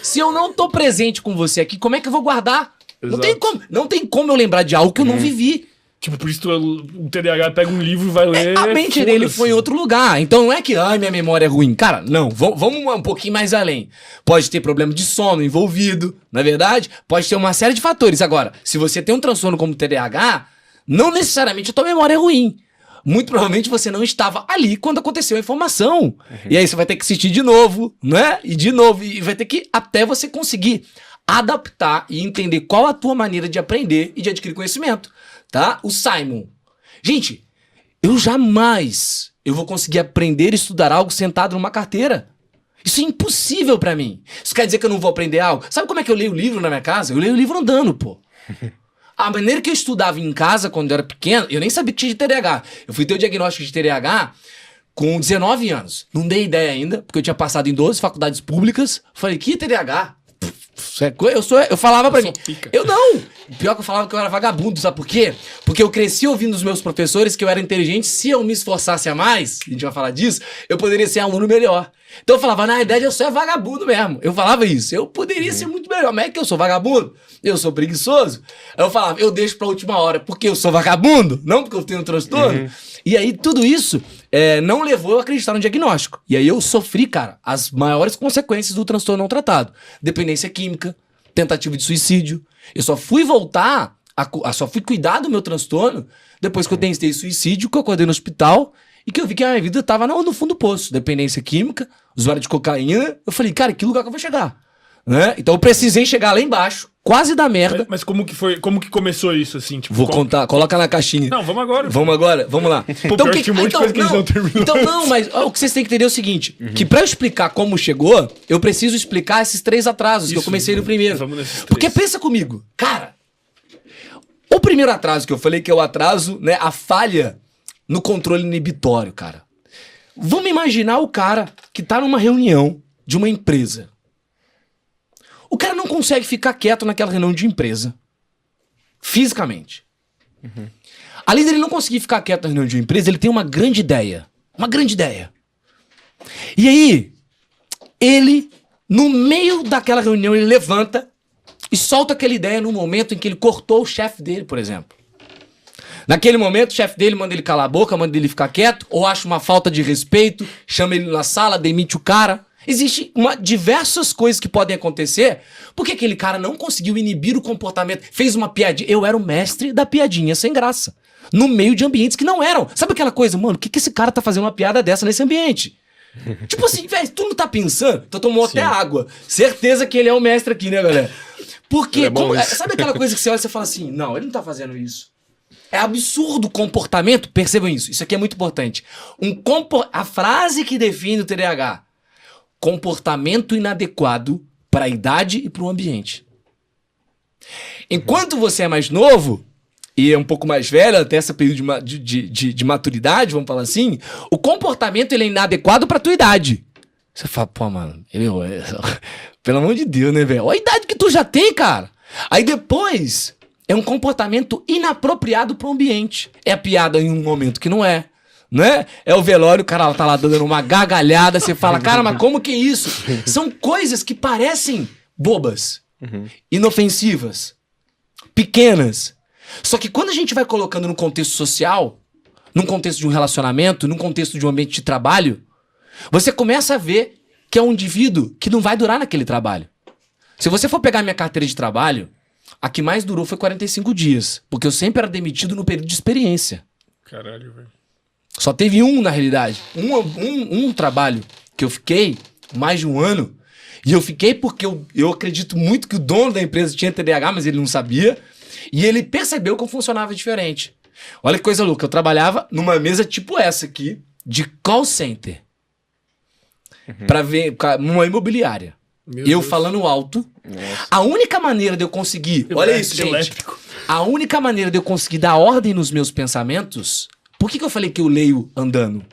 Se eu não tô presente com você aqui, como é que eu vou guardar? Exato. Não tem como eu lembrar de algo que eu não vivi. Tipo, por isso o TDAH pega um livro e vai ler. A mente dele foi em outro lugar. Então não é que, minha memória é ruim. Cara, não, vamos um pouquinho mais além. Pode ter problema de sono envolvido, na verdade. Pode ter uma série de fatores. Agora, se você tem um transtorno como TDAH, não necessariamente a tua memória é ruim. Muito provavelmente você não estava ali quando aconteceu a informação. E aí você vai ter que assistir de novo, né? E de novo. E vai ter que até você conseguir adaptar e entender qual a tua maneira de aprender e de adquirir conhecimento. Tá? O Simon. Gente, eu vou conseguir aprender e estudar algo sentado numa carteira. Isso é impossível pra mim. Isso quer dizer que eu não vou aprender algo? Sabe como é que eu leio o livro na minha casa? Eu leio o livro andando, pô. A maneira que eu estudava em casa quando eu era pequeno, eu nem sabia que tinha de TDAH. Eu fui ter o diagnóstico de TDAH com 19 anos. Não dei ideia ainda, porque eu tinha passado em 12 faculdades públicas. Falei, que TDAH? Eu falava pra mim. Eu não! Pior que eu falava que eu era vagabundo, sabe por quê? Porque eu cresci ouvindo dos meus professores que eu era inteligente. Se eu me esforçasse a mais, a gente vai falar disso, eu poderia ser aluno melhor. Então eu falava, na verdade eu só é vagabundo mesmo. Eu falava isso. Eu poderia ser muito melhor. Mas é que eu sou vagabundo? Eu sou preguiçoso? Aí eu falava, eu deixo pra última hora porque eu sou vagabundo, não porque eu tenho um transtorno. E aí tudo isso não levou eu a acreditar no diagnóstico. E aí eu sofri, cara, as maiores consequências do transtorno não tratado. Dependência química, tentativa de suicídio. Eu só fui voltar, só fui cuidar do meu transtorno depois que eu tentei suicídio, que eu acordei no hospital e que eu vi que a minha vida tava no fundo do poço. Dependência química, usuário de cocaína. Eu falei, cara, que lugar que eu vou chegar? Né? Então eu precisei chegar lá embaixo, quase da merda. Mas como que foi? Como que começou isso, assim? Tipo, vou contar, coloca na caixinha. Não, vamos agora. Vamos lá. Então, Não, mas o que vocês têm que entender é o seguinte, que pra eu explicar como chegou, eu preciso explicar esses 3 atrasos que eu comecei no primeiro. Vamos nesses 3. Porque pensa comigo, cara, o primeiro atraso que eu falei que é o atraso, né, a falha no controle inibitório, cara. Vamos imaginar o cara que tá numa reunião de uma empresa. O cara não consegue ficar quieto naquela reunião de empresa. Fisicamente. Além dele não conseguir ficar quieto na reunião de empresa, ele tem uma grande ideia. Uma grande ideia. E aí, ele, no meio daquela reunião, ele levanta e solta aquela ideia no momento em que ele cortou o chefe dele, por exemplo. Naquele momento, o chefe dele manda ele calar a boca, manda ele ficar quieto, ou acha uma falta de respeito, chama ele na sala, demite o cara. Existem diversas coisas que podem acontecer porque aquele cara não conseguiu inibir o comportamento, fez uma piadinha. Eu era o mestre da piadinha sem graça, no meio de ambientes que não eram. Sabe aquela coisa, mano, o que esse cara tá fazendo uma piada dessa nesse ambiente? Tipo assim, velho, tu não tá pensando? Tu tomou até água. Certeza que ele é o mestre aqui, né, galera? Porque, sabe aquela coisa que você olha e você fala assim, não, ele não tá fazendo isso. É absurdo o comportamento, percebam isso aqui é muito importante. A frase que define o TDAH: comportamento inadequado para a idade e para o ambiente. Enquanto você é mais novo e é um pouco mais velho, até esse período de maturidade, vamos falar assim, o comportamento ele é inadequado para a tua idade. Você fala, pô, mano, pelo amor de Deus, né, velho? Olha a idade que tu já tem, cara. Aí depois é um comportamento inapropriado para o ambiente. É a piada em um momento que não é. Né? É o velório, o cara tá lá dando uma gargalhada, você fala, cara, mas como que é isso? São coisas que parecem bobas, inofensivas, pequenas. Só que quando a gente vai colocando no contexto social, num contexto de um relacionamento, num contexto de um ambiente de trabalho, você começa a ver que é um indivíduo que não vai durar naquele trabalho. Se você for pegar minha carteira de trabalho, a que mais durou foi 45 dias, porque eu sempre era demitido no período de experiência. Caralho, velho. Só teve na realidade. Um trabalho que eu fiquei mais de 1 ano. E eu fiquei porque eu acredito muito que o dono da empresa tinha TDAH, mas ele não sabia. E ele percebeu que eu funcionava diferente. Olha que coisa louca. Eu trabalhava numa mesa tipo essa aqui, de call center. Pra ver, numa imobiliária. Meu eu Deus. Falando alto. Nossa. A única maneira de eu conseguir... Olha isso, gente. Elétrico. A única maneira de eu conseguir dar ordem nos meus pensamentos... Por que eu falei que eu leio andando?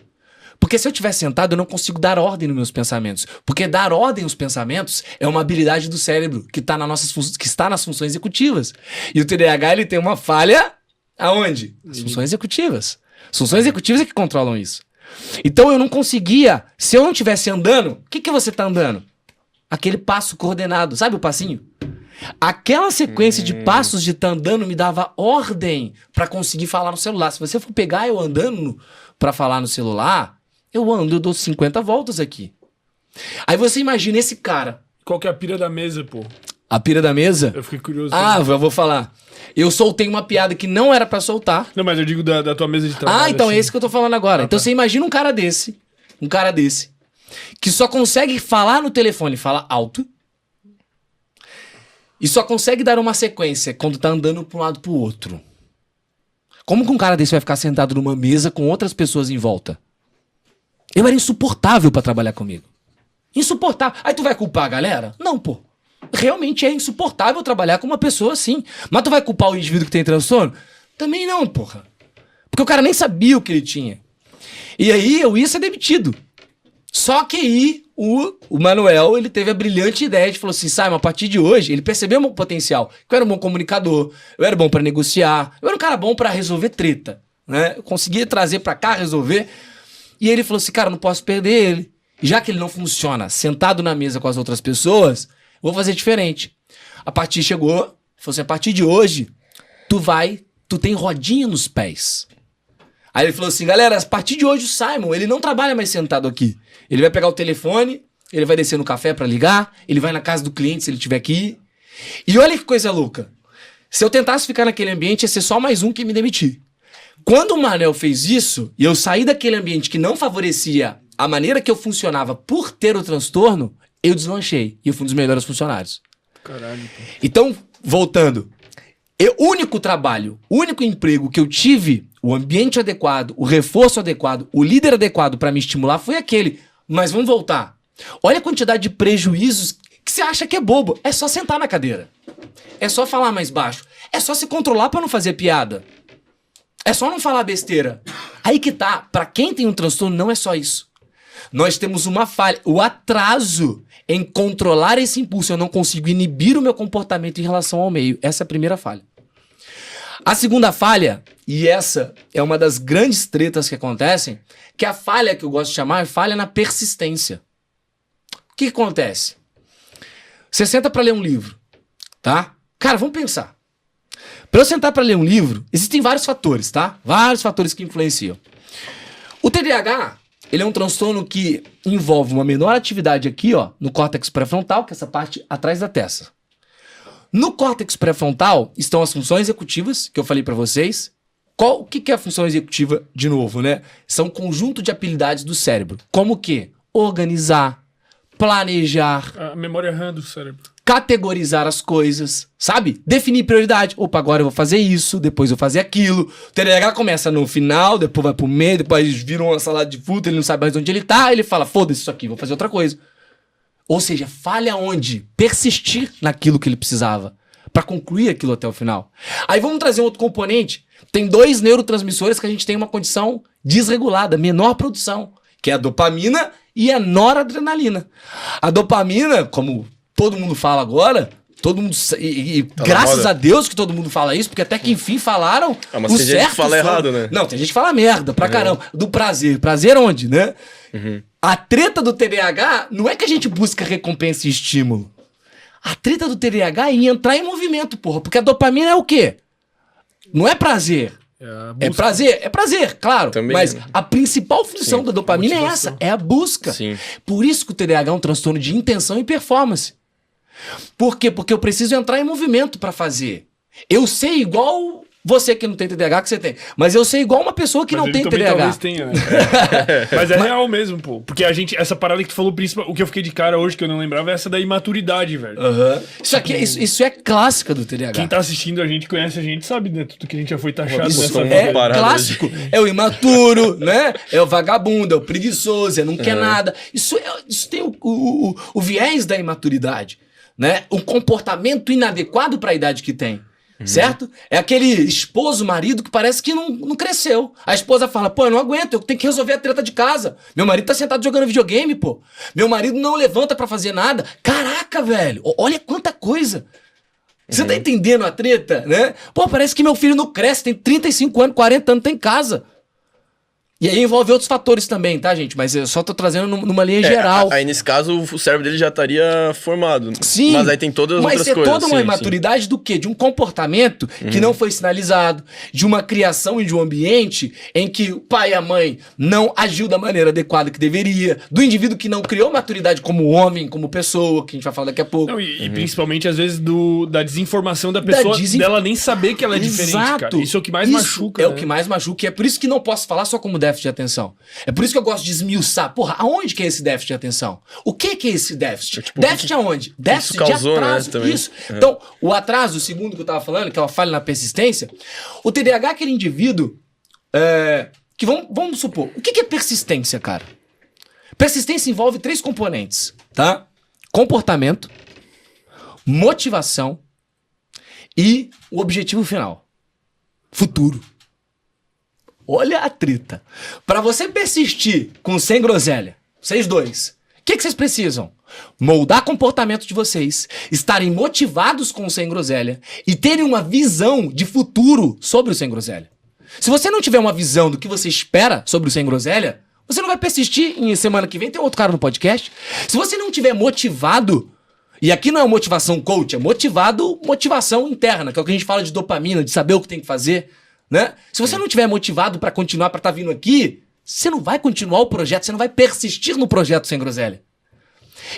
Porque se eu estiver sentado, eu não consigo dar ordem nos meus pensamentos. Porque dar ordem aos pensamentos é uma habilidade do cérebro que está nas funções executivas. E o TDAH ele tem uma falha aonde? As funções executivas. As funções executivas é que controlam isso. Então eu não conseguia... Se eu não estivesse andando... O que você está andando? Aquele passo coordenado, sabe o passinho? Aquela sequência de passos de tá andando me dava ordem pra conseguir falar no celular. Se você for pegar eu andando pra falar no celular, eu dou 50 voltas aqui. Aí você imagina esse cara. Qual que é a pira da mesa, pô? A pira da mesa? Eu fiquei curioso. Eu vou falar. Eu soltei uma piada que não era pra soltar. Não, mas eu digo da tua mesa de trabalho. Então assim. é esse que eu tô falando agora. Então você imagina um cara desse, que só consegue falar no telefone, fala alto, e só consegue dar uma sequência quando tá andando pra um lado pro outro. Como que um cara desse vai ficar sentado numa mesa com outras pessoas em volta? Eu era insuportável pra trabalhar comigo. Insuportável. Aí tu vai culpar a galera? Não, pô. Realmente é insuportável trabalhar com uma pessoa assim. Mas tu vai culpar o indivíduo que tem transtorno? Também não, porra. Porque o cara nem sabia o que ele tinha. E aí eu ia ser demitido. Só que aí o Manuel, ele teve a brilhante ideia de falou assim, Simon, a partir de hoje, ele percebeu o meu potencial. Que eu era um bom comunicador, eu era bom pra negociar, eu era um cara bom pra resolver treta, né? Eu conseguia trazer pra cá, resolver. E ele falou assim, cara, eu não posso perder ele. E já que ele não funciona sentado na mesa com as outras pessoas, vou fazer diferente. A partir chegou, falou assim, a partir de hoje, tu tem rodinha nos pés. Aí ele falou assim, galera, a partir de hoje o Simon, ele não trabalha mais sentado aqui. Ele vai pegar o telefone, ele vai descer no café pra ligar, ele vai na casa do cliente se ele tiver que ir. E olha que coisa louca. Se eu tentasse ficar naquele ambiente, ia ser só mais um que me demitir. Quando o Manel fez isso, e eu saí daquele ambiente que não favorecia a maneira que eu funcionava por ter o transtorno, eu deslanchei. E eu fui um dos melhores funcionários. Caralho, pô. Então, voltando. O único trabalho, o único emprego que eu tive, o ambiente adequado, o reforço adequado, o líder adequado pra me estimular foi aquele. Mas vamos voltar. Olha a quantidade de prejuízos que você acha que é bobo. É só sentar na cadeira. É só falar mais baixo. É só se controlar pra não fazer piada. É só não falar besteira. Aí que tá. Pra quem tem um transtorno, não é só isso. Nós temos uma falha. O atraso em controlar esse impulso. Eu não consigo inibir o meu comportamento em relação ao meio. Essa é a primeira falha. A segunda falha, e essa é uma das grandes tretas que acontecem, que é a falha que eu gosto de chamar é falha na persistência. O que acontece? Você senta pra ler um livro, tá? Cara, vamos pensar. Pra eu sentar pra ler um livro, existem vários fatores, tá? Vários fatores que influenciam. O TDAH, ele é um transtorno que envolve uma menor atividade aqui, ó, no córtex pré-frontal, que é essa parte atrás da testa. No córtex pré-frontal estão as funções executivas, que eu falei pra vocês. O que é a função executiva, de novo, né? São um conjunto de habilidades do cérebro. Como o quê? Organizar, planejar, A memória RAM do cérebro. categorizar as coisas, sabe? Definir prioridade. Opa, agora eu vou fazer isso, depois eu vou fazer aquilo. O TDAH começa no final, depois vai pro meio, depois vira uma salada de fruta, ele não sabe mais onde ele tá, ele fala, foda-se isso aqui, vou fazer outra coisa. Ou seja, falha onde? Persistir naquilo que ele precisava pra concluir aquilo até o final. Aí vamos trazer um outro componente. Tem 2 neurotransmissores que a gente tem uma condição desregulada, menor produção, que é a dopamina e a noradrenalina. A dopamina, como todo mundo fala agora, todo mundo Tá graças a Deus que todo mundo fala isso, porque até que enfim falaram mas o tem gente que certo fala errado, né? Não, tem gente que fala merda pra caramba. Do prazer. Prazer onde, né? A treta do TDAH não é que a gente busca recompensa e estímulo. A treta do TDAH é entrar em movimento, porra. Porque a dopamina é o quê? Não é prazer. É prazer, claro. Também, mas né? a principal função Sim, da dopamina é motivação. essa, é a busca. Sim. Por isso que o TDAH é um transtorno de intenção e performance. Por quê? Porque eu preciso entrar em movimento pra fazer. Eu sei igual você que não tem TDAH que você tem. Mas eu sei igual uma pessoa que Mas não ele tem também TDAH. talvez tenha, né? Mas é real mesmo, pô. Porque a gente, essa parada que tu falou, principal, o que eu fiquei de cara hoje, que eu não lembrava, é essa da imaturidade, velho. Isso é clássica do TDAH. Quem tá assistindo a gente, conhece a gente, sabe, né? Tudo que a gente já foi taxado Isso, nessa uma vida. É parada clássico. É o imaturo, né? É o vagabundo, é o preguiçoso, é não quer nada. Isso tem o viés da imaturidade, né? Um comportamento inadequado para a idade que tem. Certo? É aquele esposo, marido que parece que não cresceu. A esposa fala, pô, eu não aguento, eu tenho que resolver a treta de casa. Meu marido tá sentado jogando videogame, pô. Meu marido não levanta pra fazer nada. Caraca, velho, olha quanta coisa. Você tá entendendo a treta, né? Pô, parece que meu filho não cresce, tem 35 anos, 40 anos, tá em casa. E aí envolve outros fatores também, tá, gente? Mas eu só tô trazendo numa linha geral. Aí, nesse caso, o cérebro dele já estaria formado. Sim. Mas aí tem todas as outras coisas. Mas é toda uma sim, imaturidade do quê? De um comportamento que não foi sinalizado, de uma criação e de um ambiente em que o pai e a mãe não agiu da maneira adequada que deveria, do indivíduo que não criou maturidade como homem, como pessoa, que a gente vai falar daqui a pouco. Não, e principalmente, às vezes, da desinformação da pessoa, dela nem saber que ela é diferente, cara. Isso é o que mais machuca. É né? o que mais machuca, e é por isso que não posso falar só como déficit de atenção. É por isso que eu gosto de esmiuçar. Porra, aonde que é esse déficit de atenção? O que é esse déficit? Déficit aonde? Déficit causou, de atraso. né, também. Isso. Então, o atraso, o segundo que eu tava falando, que é uma falha na persistência, o TDAH é aquele indivíduo que vamos supor, o que é persistência, cara? Persistência envolve 3 componentes, tá? Comportamento, motivação e o objetivo final. Futuro. Olha a treta. Pra você persistir com sem groselha, vocês dois, o que vocês precisam? Moldar comportamento de vocês, estarem motivados com o sem groselha e terem uma visão de futuro sobre o sem groselha. Se você não tiver uma visão do que você espera sobre o sem groselha, você não vai persistir. Em semana que vem tem outro cara no podcast. Se você não tiver motivado, e aqui não é motivação coach, é motivação interna, que é o que a gente fala de dopamina, de saber o que tem que fazer, né? Se você não tiver motivado pra continuar, pra estar vindo aqui, você não vai continuar o projeto, você não vai persistir no projeto sem groselha.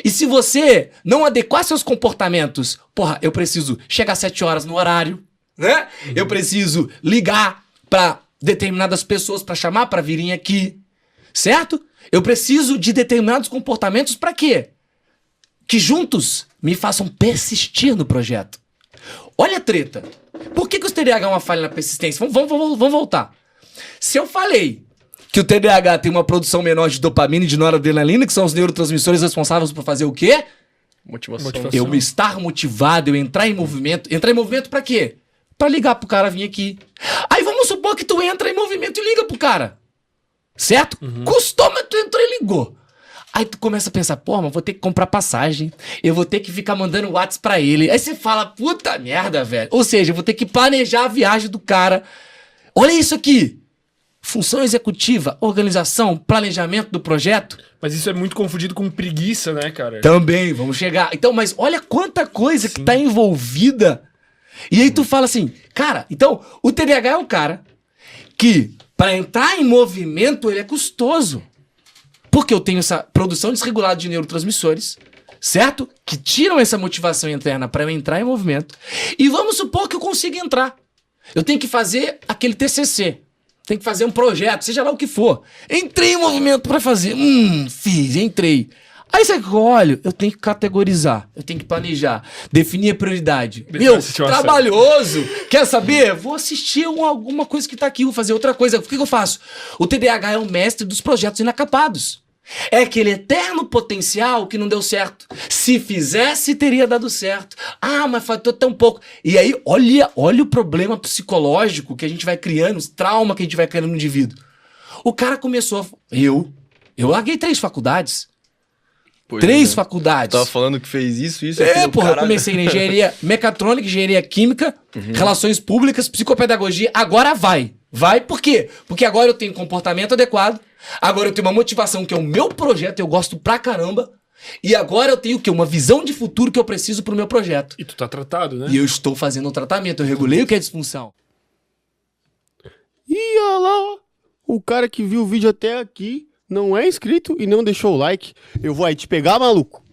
E se você não adequar seus comportamentos, porra, eu preciso chegar às 7 horas no horário, né? Eu preciso ligar pra determinadas pessoas pra chamar pra virem aqui, certo? Eu preciso de determinados comportamentos pra quê? Que juntos me façam persistir no projeto. Olha a treta. Por que o TDAH é uma falha na persistência? Vamos voltar. Se eu falei que o TDAH tem uma produção menor de dopamina e de noradrenalina, que são os neurotransmissores responsáveis por fazer o quê? Motivação. Eu me estar motivado, eu entrar em movimento. Entrar em movimento pra quê? Pra ligar pro cara vir aqui. Aí vamos supor que tu entra em movimento e liga pro cara. Certo? Custou, mas tu entrou e ligou. Aí tu começa a pensar, pô, mas vou ter que comprar passagem, eu vou ter que ficar mandando WhatsApp pra ele. Aí você fala, puta merda, velho. Ou seja, eu vou ter que planejar a viagem do cara. Olha isso aqui. Função executiva, organização, planejamento do projeto. Mas isso é muito confundido com preguiça, né, cara? Também, vamos chegar. Então, mas olha quanta coisa que tá envolvida. E aí tu fala assim, cara, então o TDAH é um cara que, pra entrar em movimento, ele é custoso. Porque eu tenho essa produção desregulada de neurotransmissores, certo? Que tiram essa motivação interna para eu entrar em movimento. E vamos supor que eu consiga entrar. Eu tenho que fazer aquele TCC. Tenho que fazer um projeto, seja lá o que for. Entrei em movimento para fazer. Fiz, entrei. Aí você olha, eu tenho que categorizar, eu tenho que planejar, definir a prioridade. Meu, trabalhoso. Quer saber? Vou assistir alguma coisa que tá aqui, vou fazer outra coisa. O que eu faço? O TDAH é o mestre dos projetos inacabados. É aquele eterno potencial que não deu certo. Se fizesse, teria dado certo. Ah, mas faltou tão pouco. E aí, olha o problema psicológico que a gente vai criando, os traumas que a gente vai criando no indivíduo. O cara começou Eu larguei 3 faculdades. Pois 3 faculdades. Tava falando que fez isso. Porra, eu comecei na engenharia mecatrônica, engenharia química, relações públicas, psicopedagogia. Agora vai. Vai por quê? Porque agora eu tenho comportamento adequado, agora eu tenho uma motivação que é o meu projeto, eu gosto pra caramba, e agora eu tenho o quê? Uma visão de futuro que eu preciso pro meu projeto. E tu tá tratado, né? E eu estou fazendo um tratamento, eu regulei o que é disfunção. E olha lá, o cara que viu o vídeo até aqui não é inscrito e não deixou o like. Eu vou aí te pegar, maluco.